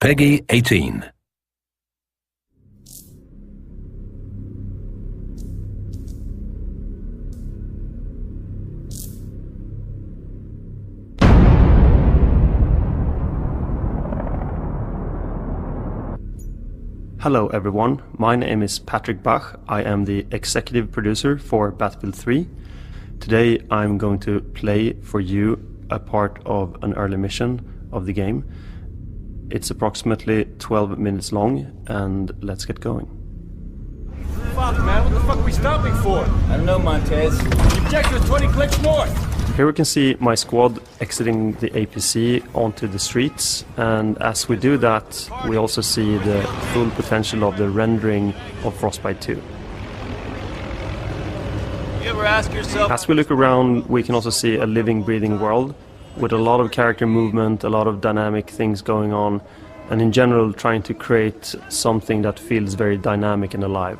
Peggy 18. Hello everyone, my name is Patrick Bach. I am the executive producer for Battlefield 3. Today I'm going to play for you a part of an early mission of the game. It's approximately 12 minutes long, and let's get going. Fuck, man, what the fuck are we stopping for? I don't know, Montez. The objective is 20 clicks north. Here we can see my squad exiting the APC onto the streets, and as we do that, we also see the full potential of the rendering of Frostbite 2. You ever ask yourself... As we look around, we can also see a living, breathing world with a lot of character movement, a lot of dynamic things going on, and in general trying to create something that feels very dynamic and alive.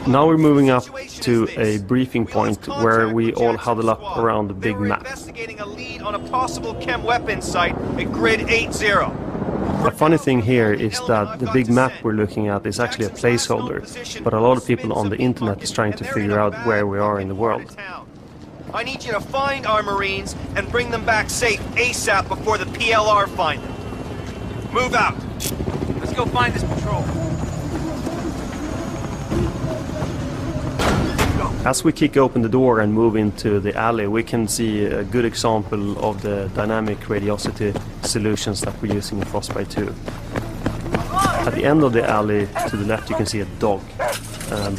Now we're moving up to a briefing point where we all huddle up around the big map. Investigating a lead on a possible chem weapons site at grid 80. The funny thing here is that the big map we're looking at is actually a placeholder, but a lot of people on the internet is trying to figure out where we are in the world. I need you to find our Marines and bring them back safe ASAP before the PLR find them. Move out. Let's go find this patrol. As we kick open the door and move into the alley, we can see a good example of the dynamic radiosity solutions that we're using in Frostbite 2. At the end of the alley, to the left, you can see a dog.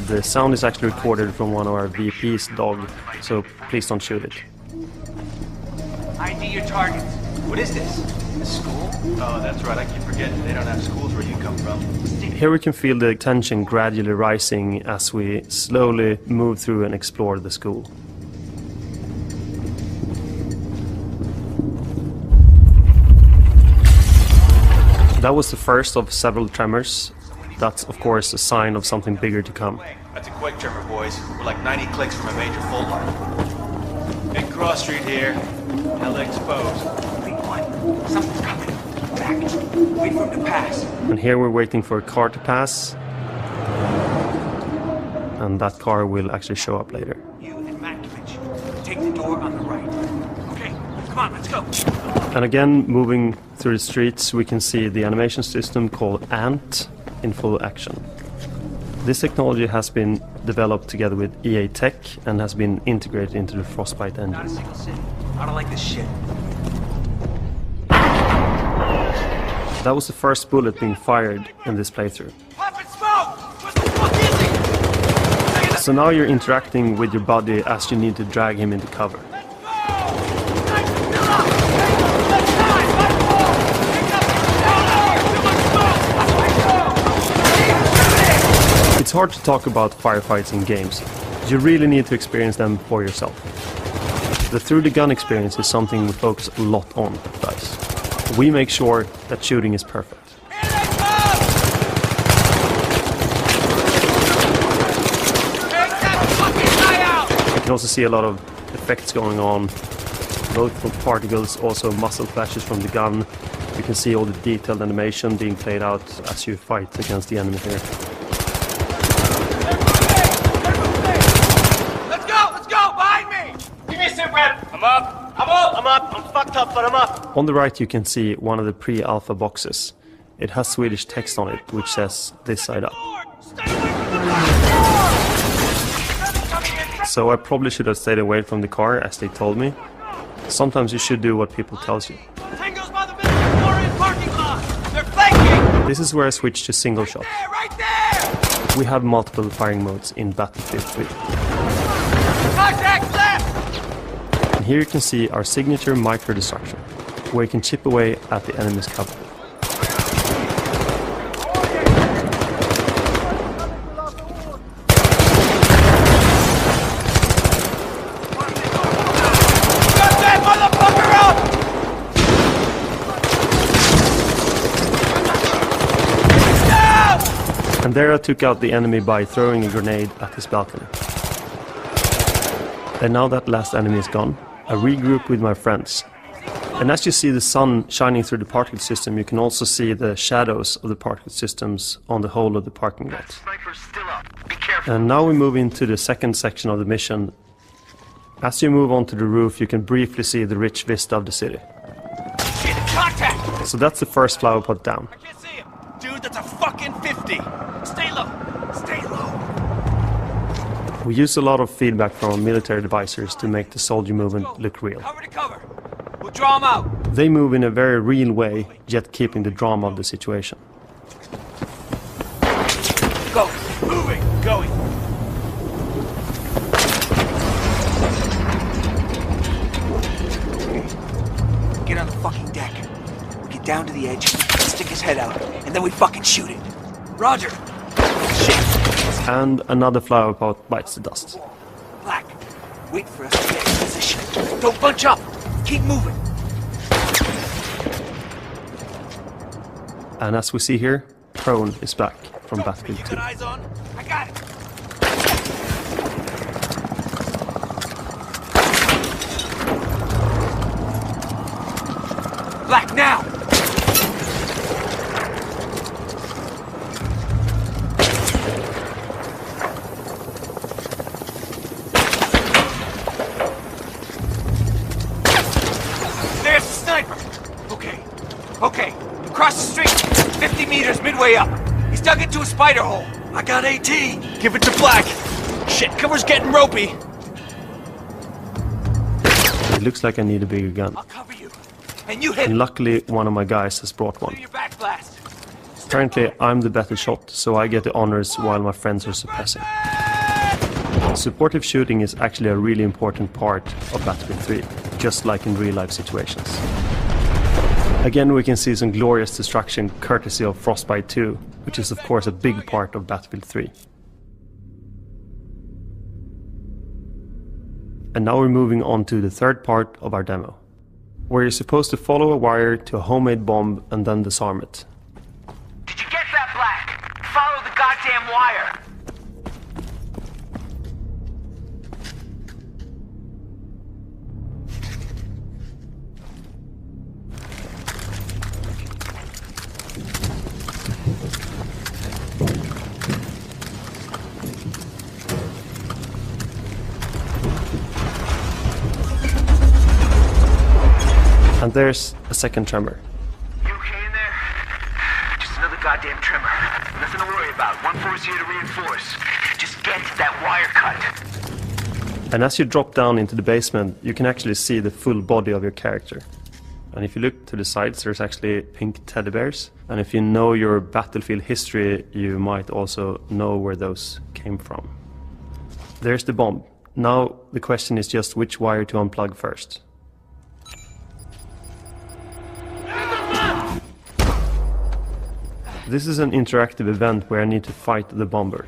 The sound is actually recorded from one of our VP's dog, so please don't shoot it. ID your targets. What is this? A school? Oh, that's right, I keep forgetting. They don't have schools where you come from. Here we can feel the tension gradually rising as we slowly move through and explore the school. That was the first of several tremors. That's of course a sign of something bigger to come. That's a quick tremor, boys. We're like 90 clicks from a major fault line. Big cross street here. Hell exposed. Something's coming. Back. Wait for him to pass. And here we're waiting for a car to pass. And that car will actually show up later. You and Matkovich. Take the door on the right. Okay, come on, let's go. And again, moving through the streets, we can see the animation system called ANT in full action. This technology has been developed together with EA Tech and has been integrated into the Frostbite engine. Not a single city. I don't like this shit. That was the first bullet being fired in this playthrough. Poppin' smoke! What the fuck is he? So now you're interacting with your buddy as you need to drag him into cover. It's hard to talk about firefights in games. You really need to experience them for yourself. The through-the-gun experience is something we focus a lot on at DICE. We make sure that shooting is perfect. You can also see a lot of effects going on, both from particles, also muzzle flashes from the gun. You can see all the detailed animation being played out as you fight against the enemy here. Let's go! Behind me! Give me a sit rep! I'm up! I'm fucked up, but I'm up! On the right you can see one of the pre-alpha boxes. It has Swedish text on it, which says "This side up." So I probably should have stayed away from the car, as they told me. Sometimes you should do what people tell you. Tango's by the Victorian parking lot! They're flanking! This is where I switch to single shot. There, right there! We have multiple firing modes in Battlefield 3. Contact left! And here you can see our signature micro-destruction, where you can chip away at the enemy's cover. Got that motherfucker up! Down! And there I took out the enemy by throwing a grenade at his balcony. And now that last enemy is gone, I regroup with my friends. And as you see the sun shining through the particle system, you can also see the shadows of the particle systems on the whole of the parking lot. Sniper's still up. Be careful. And now we move into the second section of the mission. As you move onto the roof, you can briefly see the rich vista of the city. Shit, contact! So that's the first flower pot down. I can't see him. Dude, that's a fucking 50. Stay low. Stay low. We use a lot of feedback from our military advisors to make the soldier movement look real. Cover to cover. We'll draw him out. They move in a very real way, yet keeping the drama of the situation. Go. Moving. Going. Get on the fucking deck. Get down to the edge, stick his head out, and then we fucking shoot it. Roger. Shit. And another flower pot bites the dust. Black. Wait for us to get in position. Don't bunch up. Keep moving. And as we see here, Prone is back from Battlefield You 2. got eyes on? I got it. Black now. There's the sniper. Okay. Across the street. 50 meters midway up. He's dug into a spider hole. I got AT. Give it to Black. Shit, cover's getting ropey. It looks like I need a bigger gun. I'll cover you. And you hit And luckily, one of my guys has brought do one. your back blast. Apparently, I'm the better shot, so I get the honors while my friends are suppressing. Supportive shooting is actually a really important part of Battlefield 3, just like in real-life situations. Again, we can see some glorious destruction courtesy of Frostbite 2, which is of course a big part of Battlefield 3. And now we're moving on to the third part of our demo, where you're supposed to follow a wire to a homemade bomb and then disarm it. Did you get that, Black? Follow the goddamn wire. And there's a second tremor. You okay in there? Just another goddamn tremor. Nothing to worry about. One force here to reinforce. Just get that wire cut. And as you drop down into the basement, you can actually see the full body of your character. And if you look to the sides, there's actually pink teddy bears. And if you know your Battlefield history, you might also know where those came from. There's the bomb. Now the question is just which wire to unplug first. This is an interactive event where I need to fight the bomber.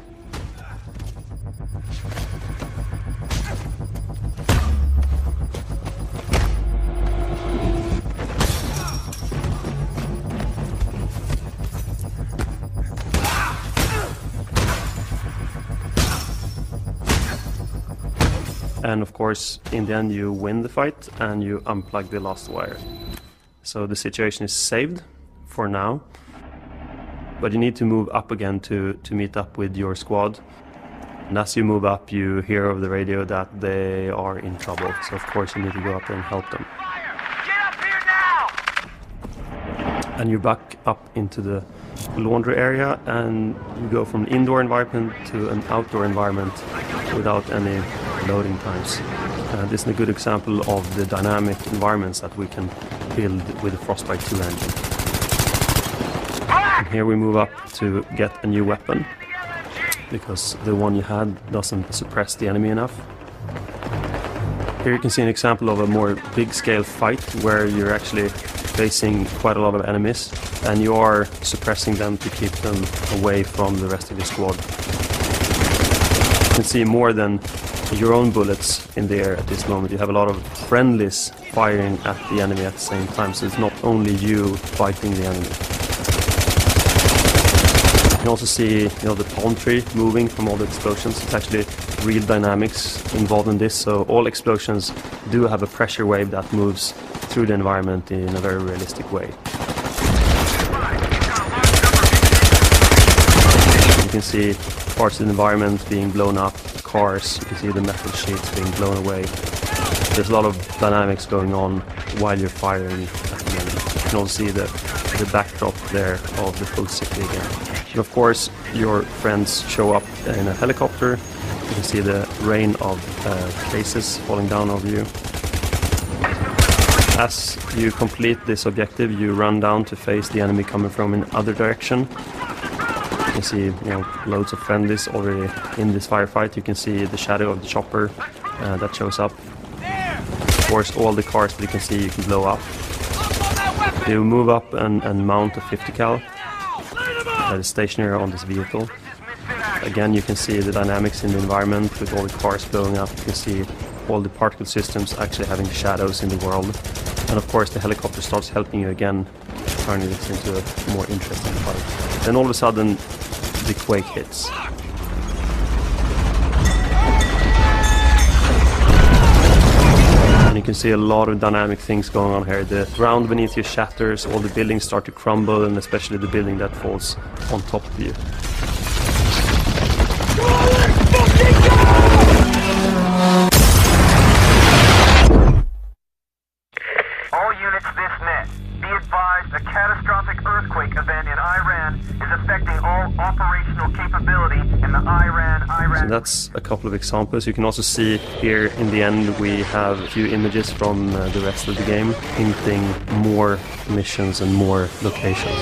And of course, in the end you win the fight and you unplug the last wire. So the situation is saved for now. But you need to move up again to meet up with your squad. And as you move up, you hear over the radio that they are in trouble. So of course you need to go up there and help them. Get up here now! And you back up into the laundry area and you go from an indoor environment to an outdoor environment without any loading times. This is a good example of the dynamic environments that we can build with the Frostbite 2 engine. And here we move up to get a new weapon, because the one you had doesn't suppress the enemy enough. Here you can see an example of a more big-scale fight where you're actually facing quite a lot of enemies and you are suppressing them to keep them away from the rest of your squad. You can see more than your own bullets in the air at this moment. You have a lot of friendlies firing at the enemy at the same time, so it's not only you fighting the enemy. You can also see, the palm tree moving from all the explosions. It's actually real dynamics involved in this, so all explosions do have a pressure wave that moves through the environment in a very realistic way. You can see parts of the environment being blown up, cars, you can see the metal sheets being blown away. There's a lot of dynamics going on while you're firing at the moment. You can also see the backdrop there of the full city again. And of course, your friends show up in a helicopter. You can see the rain of cases falling down over you. As you complete this objective, you run down to face the enemy coming from in other direction. You can see, loads of friendlies already in this firefight. You can see the shadow of the chopper that shows up. Of course, all the cars that you can see you can blow up. You move up and mount a 50 cal that is stationary on this vehicle. Again, you can see the dynamics in the environment with all the cars blowing up. You can see all the particle systems actually having shadows in the world. And of course, the helicopter starts helping you again, turning this into a more interesting fight. Then all of a sudden, the quake hits. And you can see a lot of dynamic things going on here. The ground beneath you shatters, all the buildings start to crumble, and especially the building that falls on top of you. All units this net. Be advised, a catastrophic earthquake event in Iran is affecting all operational capability in the Iran. So that's a couple of examples. You can also see here in the end we have a few images from the rest of the game, hinting more missions and more locations.